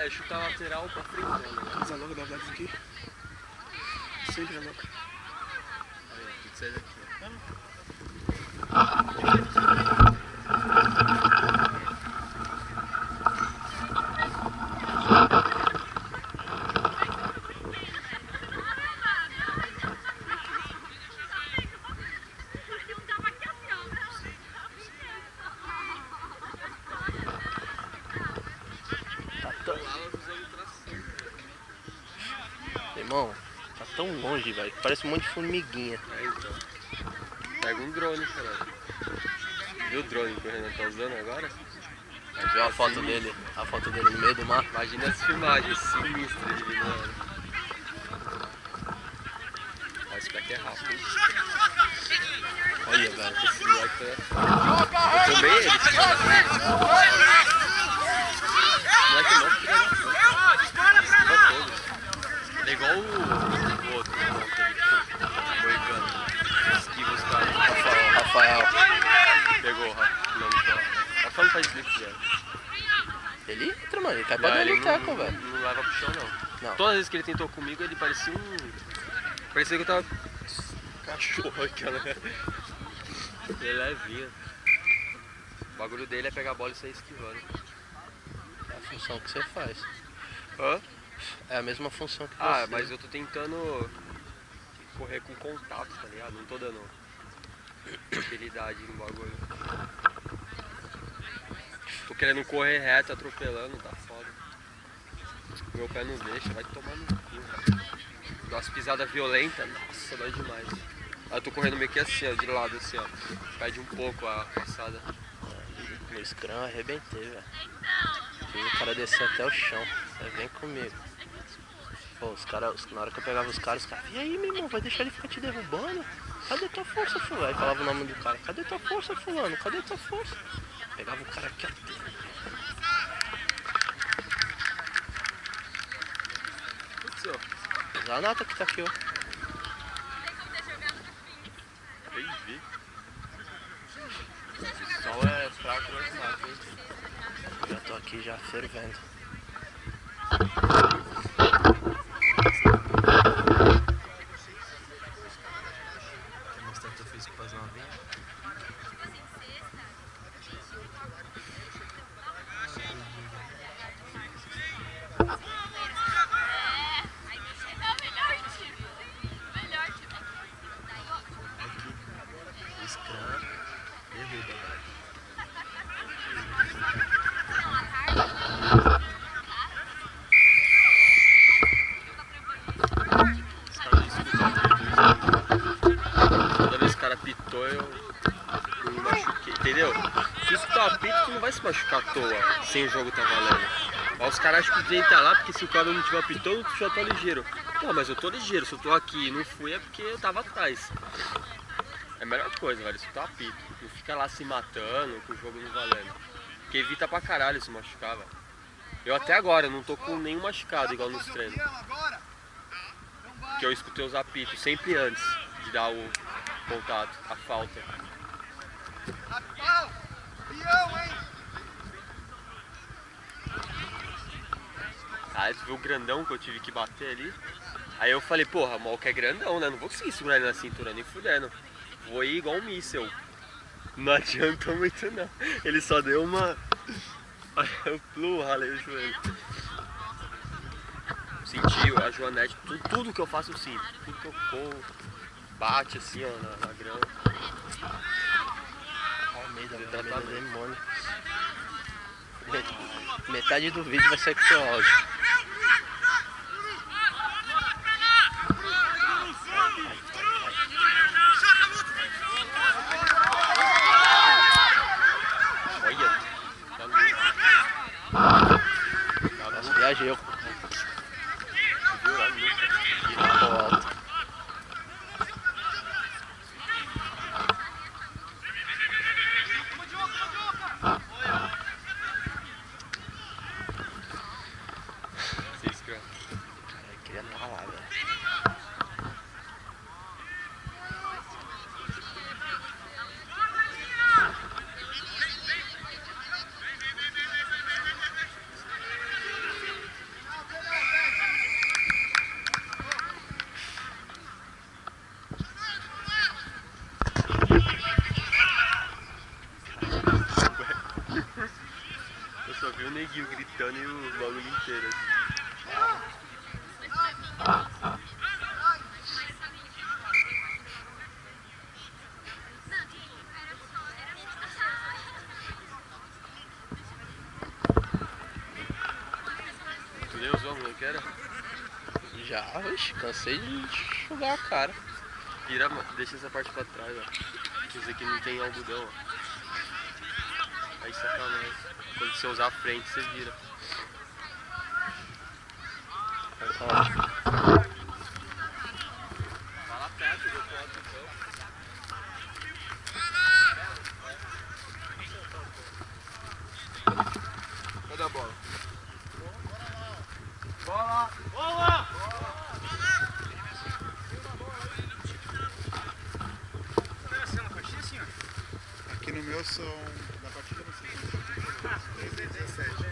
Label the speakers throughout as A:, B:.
A: é chutar lateral pra frente, né?
B: Coisa louca da Blacks aqui. Sempre é louca.
A: Aí, tudo sai daqui, ó.
C: Irmão, tá tão longe, velho. Parece um monte de formiguinha.
A: É, então. Pega um drone, cara. Viu o drone que o Renan tá usando agora?
C: Viu a foto dele? A foto dele no meio do mar?
A: Imagina as filmagens sinistras de mano. Esse daqui é rápido, hein?
C: Olha, velho.
A: Esse moleque é... Eu tomei ele, esse cara. Esse moleque é louco, filho da puta. Ele é igual o outro, o Moicano. Esquiva os caras.
C: Rafael.
A: Pegou o Rafael. Rafael não faz drift, velho.
C: Ele entra, mano. Ele cai pra dentro do teco, velho.
A: Não leva pro chão, não. Todas as vezes que ele tentou comigo, ele parecia um... Parecia que eu tava... Cachorro aquela... Ele é levinho. O bagulho dele é pegar a bola e sair esquivando.
C: É a função que você faz.
A: Hã?
C: É a mesma função que você.
A: Ah, mas eu tô tentando correr com contato, tá ligado? Não tô dando habilidade no bagulho. Tô querendo correr reto, atropelando, tá foda. Meu pé não deixa, vai tomar no cu, cara. Dá umas pisadas violentas, nossa, dói demais. Aí eu tô correndo meio que assim, ó, de lado, assim, ó. Perde um pouco a passada.
C: No Scrum arrebentei, velho. Fiz o cara descer até o chão. Aí vem comigo. Pô, os caras, na hora que eu pegava os caras, e aí, meu irmão, vai deixar ele ficar te derrubando? Cadê tua força, fulano? Aí falava o nome do cara. Cadê tua força, fulano? Cadê tua força? Pegava o cara aqui até. Zanata que tá aqui, ó.
A: Nem vi.
C: O sol é fraco no mato, hein? Já tô aqui já fervendo. Quer mostrar teu físico pras novinhas? Scrum, derruba, velho.
A: Toda vez que o cara pitou, eu me machuquei, entendeu? Se escutar o apito, tu não vai se machucar à toa, sem o jogo tá valendo. Mas os caras acham que o direito tá lá, porque se o cara não tiver apitando, tu já tá ligeiro. Pô, mas eu tô ligeiro, se eu tô aqui e não fui é porque eu tava atrás. É a melhor coisa, velho, escutar o apito. Não fica lá se matando, com o jogo não valendo. Porque evita pra caralho se machucar, velho. Eu até agora não tô com nenhum machucado igual nos treinos. Que eu escutei os apitos sempre antes de dar o contato, a falta. Aí tu viu o grandão que eu tive que bater ali? Aí eu falei, porra, o Malco é grandão, né? Não vou conseguir segurar ele na cintura, nem fudendo. Vou ir igual um míssel. Não adiantou muito não. Ele só deu uma... Eu ralei o joelho. Senti a joanete, tudo que eu faço eu sinto. Tudo que eu corro, bate assim, ó, na grama.
C: Almeida, demônio. Metade do vídeo vai ser com seu áudio. Nossa, viajei. Alto. Eu queria estar lá, velho.
A: só vi o neguinho gritando e o bagulho inteiro. Tu nem usou a molequeira?
C: Já, oxe, cansei de enxugar a cara.
A: Vira, deixa essa parte pra trás, ó. Isso aqui não tem algodão, ó. Aí sacanagem. Quando você usar a frente, você vira.
C: Ó.
A: Vai lá perto do ponto, então. Cadê a bola? Bola! Bola!
B: Aqui no meu são da partida não sei. 17.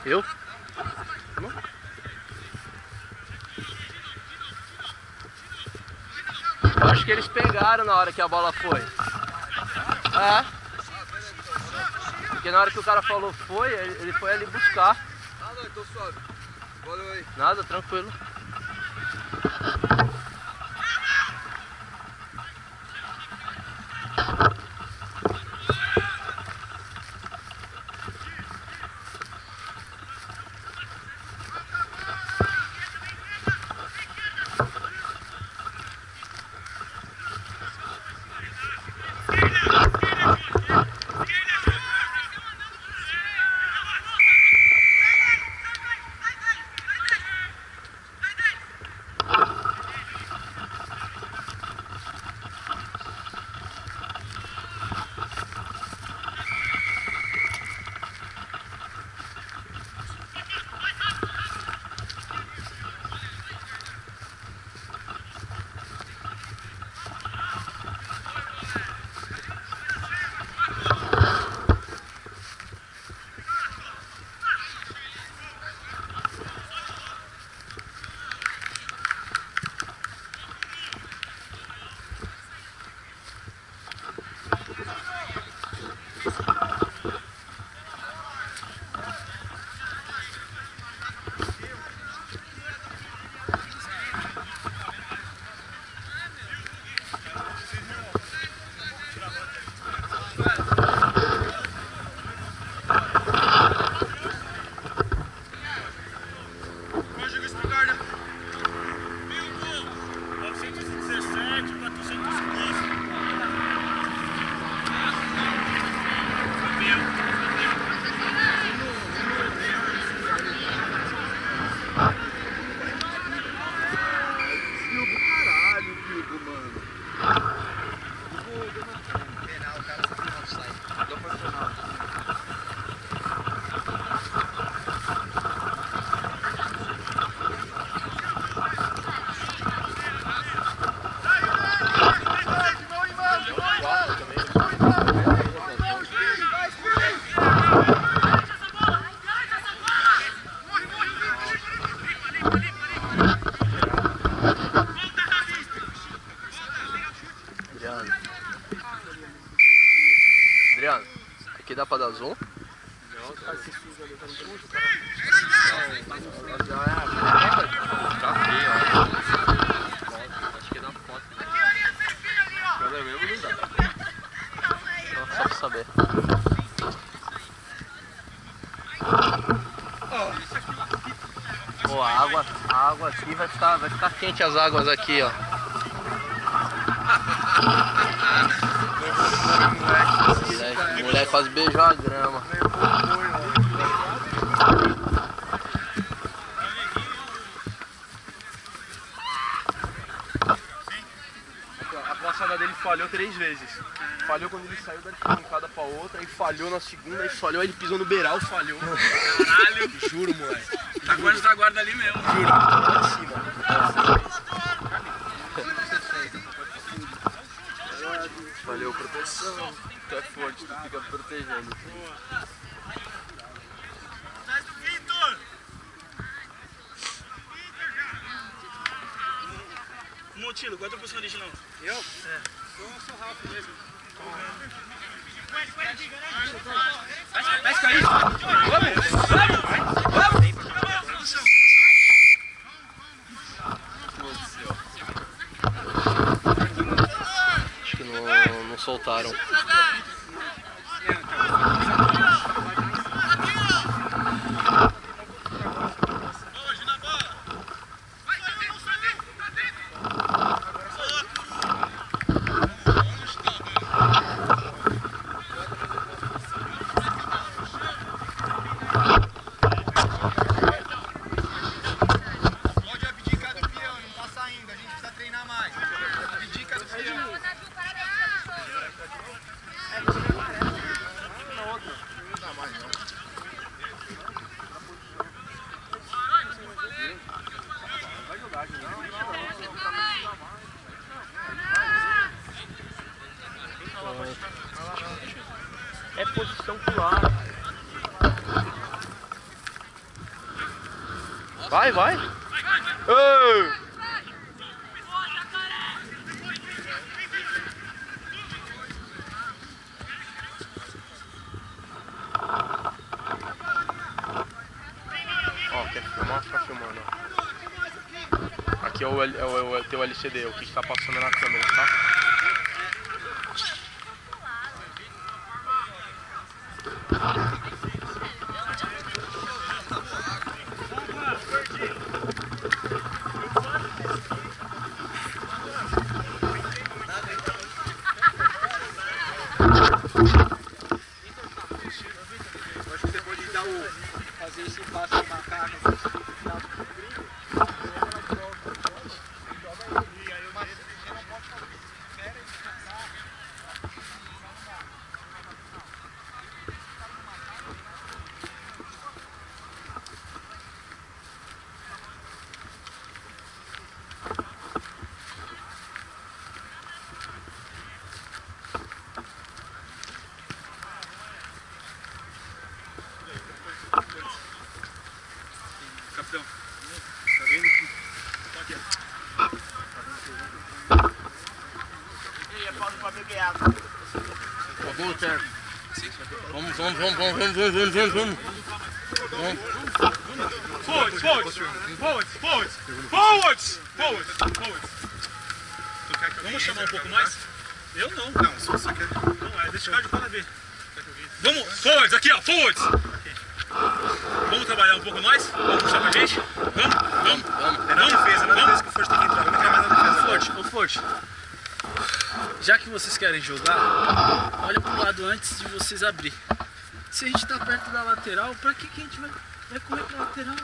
C: Eu? Eu acho que eles pegaram na hora que a bola foi. É. Porque na hora que o cara falou foi, ele foi ali buscar.
A: Ah, não, tô suave. Valeu aí.
C: Nada, tranquilo. um?
A: Não, tá se suja ali, tá no sujo, cara. Tá feio, ó. Acho que é na foto. Câmera mesmo não dá.
C: Não, só pra saber. Pô, a água aqui vai ficar quente, as águas aqui, ó. O moleque quase beijou a grama.
A: A calçada dele falhou 3 vezes. Falhou quando ele saiu da arquibancada pra outra, aí falhou na segunda, aí falhou, aí ele pisou no beiral, falhou.
D: Caralho!
A: Juro, moleque.
D: Tá quase da guarda ali mesmo.
A: Juro, lá de cima. Valeu, proteção. Tu é forte, tu fica protegendo.
D: Sai do Vitor! Montilo, qual é a tua posição original? Eu? É. Eu sou Ralf mesmo. Vai cair! Vamos!
C: Acho que não soltaram.
B: Pode abdicar do peão, não tá saindo, a gente precisa treinar mais. Abdica do peão.
A: É posição pular. Vai! Ei! Ó, quer filmar? Tá filmando, ó. Aqui é o teu LCD, o que está passando na câmera, tá?
B: Eu acho que depois de dar fazer esse passo de macaco, capitão. Tá vendo que tá aqui,
A: Ó, voltando. Vamos.
D: Forwards! Vamos chamar um pouco mais? Eu não.
B: Não, se você quer.
D: Não, é deixa de cada vez. Vamos, forwards, aqui ó, forwards! Vamos trabalhar um pouco mais? Vamos puxar pra gente? Vamos.
B: É na defesa que o Forte tem que entrar. Não quer mais na defesa.
D: Ô Forte, já que vocês querem jogar, olha pro lado antes de vocês abrir. Se a gente tá perto da lateral, pra que a gente vai correr pra lateral?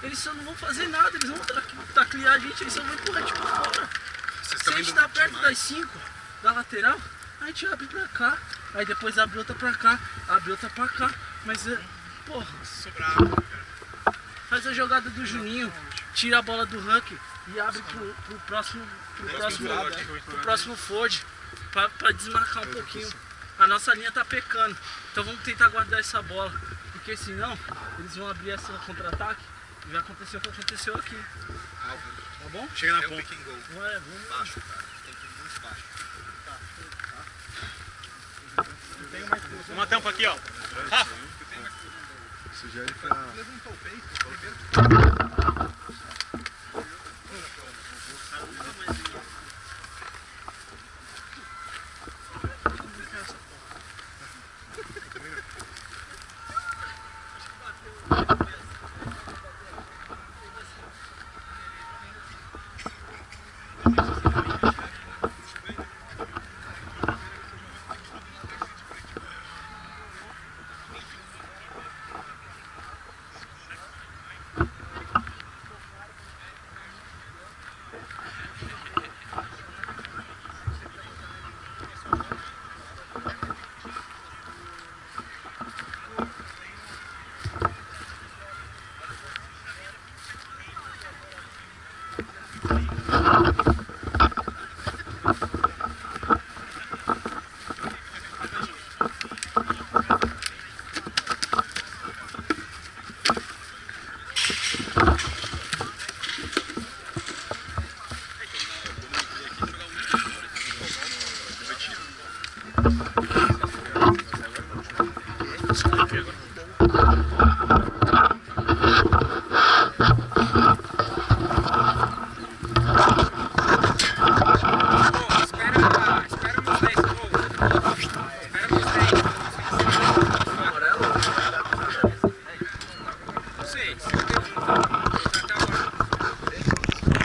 D: Eles só não vão fazer nada, eles vão taclear a gente, eles só vão empurrar a gente pra fora. Se a gente tá perto das 5 da lateral, a gente abre pra cá, aí depois abre outra pra cá, abre outra pra cá, mas porra, faz a jogada do Juninho, tira a bola do Huck e abre pro próximo Ford pra desmarcar um pouquinho. A nossa linha tá pecando, então vamos tentar guardar essa bola, porque senão eles vão abrir essa contra-ataque e vai acontecer o que aconteceu aqui. Tá bom?
B: Chega na ponta.
D: Vamos.
B: Baixo, cara. Tem que ir muito baixo.
D: Tem uma tampa aqui, ó.
E: Sugere pra...
B: Levantou o peito,